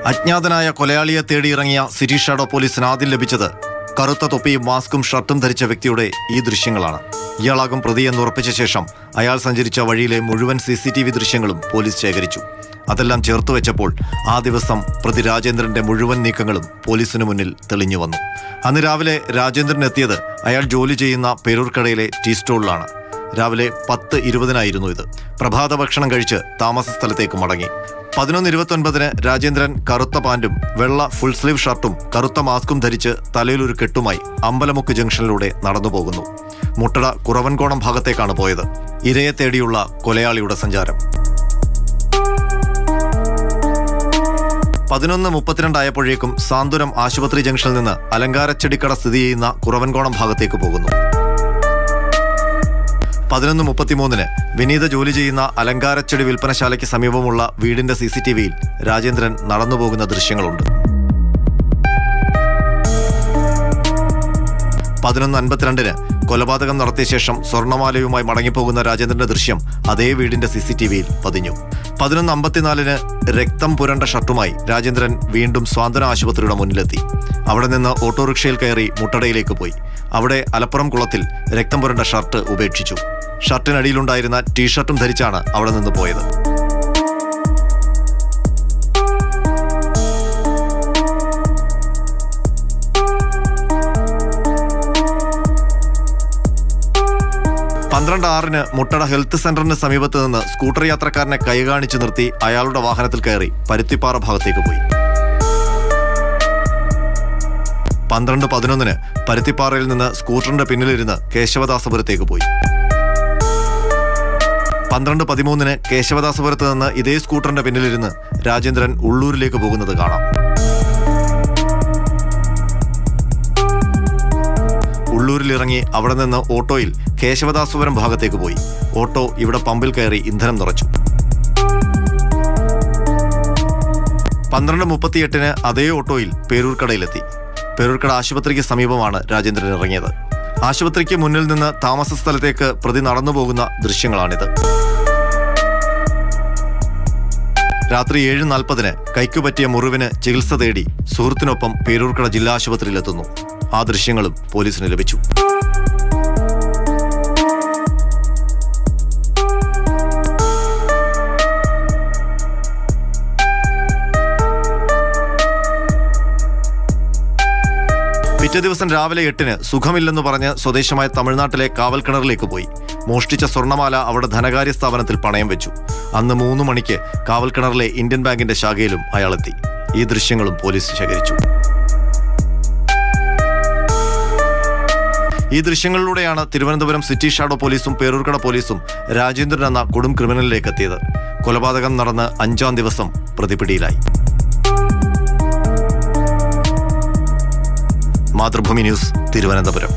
അജ്ഞാതനായ കൊലയാളിയെ തേടിയിറങ്ങിയ city shadow പോലീസിന് ആദ്യം ലഭിച്ചത് കറുത്ത തൊപ്പിയും മാസ്കും ഷർട്ടും ധരിച്ച വ്യക്തിയുടെ ഈ ദൃശ്യങ്ങളാണ്. ഇയാളാകും പ്രതിയെന്ന് ഉറപ്പിച്ച ശേഷം അയാൾ സഞ്ചരിച്ച വഴിയിലെ മുഴുവൻ CCTV ദൃശ്യങ്ങളും പോലീസ് ശേഖരിച്ചു. അതെല്ലാം ചേർത്ത് വെച്ചപ്പോൾ ആ ദിവസം പ്രതി രാജേന്ദ്രന്റെ മുഴുവൻ നീക്കങ്ങളും പോലീസിനു മുന്നിൽ തെളിഞ്ഞു വന്നു. അന്ന് രാവിലെ രാജേന്ദ്രൻ എത്തിയത് അയാൾ ജോലി ചെയ്യുന്ന പേരൂർക്കടയിലെ ടീ സ്റ്റോളിലാണ്. രാവിലെ 10:20 ഇത്. പ്രഭാത ഭക്ഷണം കഴിച്ച് താമസ സ്ഥലത്തേക്ക് മടങ്ങി. 11:29 രാജേന്ദ്രൻ കറുത്ത പാന്റും വെള്ള ഫുൾ സ്ലീവ് ഷർട്ടും കറുത്ത മാസ്കും ധരിച്ച് തലയിലൊരു കെട്ടുമായി അമ്പലമുക്ക് ജംഗ്ഷനിലൂടെ നടന്നു പോകുന്നു. മുട്ടട കുറവൻകോണം ഭാഗത്തേക്കാണ് പോയത്. ഇരയെ തേടിയുള്ള കൊലയാളിയുടെ സഞ്ചാരം. 11:32 ആയപ്പോഴേക്കും സാന്ത്വനം ആശുപത്രി ജംഗ്ഷനിൽ നിന്ന് അലങ്കാരച്ചെടിക്കട സ്ഥിതി ചെയ്യുന്ന കുറവൻകോണം ഭാഗത്തേക്ക് പോകുന്നു. 11:33 വിനീത ജോലി ചെയ്യുന്ന അലങ്കാരച്ചെടി വിൽപ്പനശാലയ്ക്ക് സമീപമുള്ള വീടിന്റെ CCTVയിൽ രാജേന്ദ്രൻ നടന്നുപോകുന്ന ദൃശ്യങ്ങളുണ്ട്. 11:52 കൊലപാതകം നടത്തിയ ശേഷം സ്വർണമാലയുമായി മടങ്ങിപ്പോകുന്ന രാജേന്ദ്രന്റെ ദൃശ്യം അതേ വീടിന്റെ CCTVയിൽ പതിഞ്ഞു. 11:54 രക്തം പുരണ്ട ഷർട്ടുമായി രാജേന്ദ്രൻ വീണ്ടും സ്വാന്തന ആശുപത്രിയുടെ മുന്നിലെത്തി. അവിടെ നിന്ന് ഓട്ടോറിക്ഷയിൽ കയറി മുട്ടടയിലേക്ക് പോയി. അവിടെ അലപ്പുറം കുളത്തിൽ രക്തം പുരണ്ട ഷർട്ട് ഉപേക്ഷിച്ചു. ഷർട്ടിനടിയിലുണ്ടായിരുന്ന ടീഷർട്ടും ധരിച്ചാണ് അവിടെ നിന്ന് പോയത്. (12:06) മുട്ടട ഹെൽത്ത് സെന്ററിന് സമീപത്ത് നിന്ന് സ്കൂട്ടർ യാത്രക്കാരനെ കൈകാണിച്ചു നിർത്തി അയാളുടെ വാഹനത്തിൽ കയറി പരുത്തിപ്പാറ ഭാഗത്തേക്ക് പോയി. 12:11 പരുത്തിപ്പാറയിൽ നിന്ന് സ്കൂട്ടറിന്റെ പിന്നിലിരുന്ന് കേശവദാസപുരത്തേക്ക് പോയി. 12:13 കേശവദാസപുരത്ത് നിന്ന് ഇതേ സ്കൂട്ടറിന്റെ പിന്നിലിരുന്ന് രാജേന്ദ്രൻ ഉള്ളൂരിലേക്ക് പോകുന്നത് കാണാം. ഉള്ളൂരിലിറങ്ങി അവിടെ നിന്ന് ഓട്ടോയിൽ കേശവദാസപുരം ഭാഗത്തേക്ക് പോയി. ഓട്ടോ ഇവിടെ പമ്പിൽ കയറി ഇന്ധനം നിറച്ചു. 12:38 അതേ ഓട്ടോയിൽ പേരൂർക്കടയിലെത്തി. പേരൂർക്കട ആശുപത്രിക്ക് സമീപമാണ് രാജേന്ദ്രൻ ഇറങ്ങിയത്. ആശുപത്രിക്ക് മുന്നിൽ നിന്ന് താമസ സ്ഥലത്തേക്ക് പ്രതി നടന്നുപോകുന്ന ദൃശ്യങ്ങളാണിത്. രാത്രി 7:40 കൈക്കുപറ്റിയ മുറിവിന് ചികിത്സ തേടി സുഹൃത്തിനൊപ്പം പേരൂർക്കട ജില്ലാ ആശുപത്രിയിലെത്തുന്നു. ആ ദൃശ്യങ്ങളും പോലീസിന് ലഭിച്ചു. പിറ്റേ ദിവസം രാവിലെ 8 സുഖമില്ലെന്ന് പറഞ്ഞ് സ്വദേശമായ തമിഴ്നാട്ടിലെ കാവൽക്കിണറിലേക്ക് പോയി. മോഷ്ടിച്ച സ്വർണമാല അവിടെ ധനകാര്യ സ്ഥാപനത്തിൽ പണയം വെച്ചു. അന്ന് 3 മണിക്ക് കാവൽക്കിണറിലെ ഇന്ത്യൻ ബാങ്കിന്റെ ശാഖയിലും അയാളെത്തി. ഈ ദൃശ്യങ്ങളും പോലീസ് ശേഖരിച്ചു. ഈ ദൃശ്യങ്ങളിലൂടെയാണ് തിരുവനന്തപുരം സിറ്റി ഷാഡോ പോലീസും പേരൂർക്കട പോലീസും രാജേന്ദ്രൻ എന്ന കൊടും ക്രിമിനലിലേക്ക് എത്തിയത്. കൊലപാതകം നടന്ന് 5-ാം ദിവസം പ്രതി പിടിയിലായി. മാതൃഭൂമി ന്യൂസ്, തിരുവനന്തപുരം.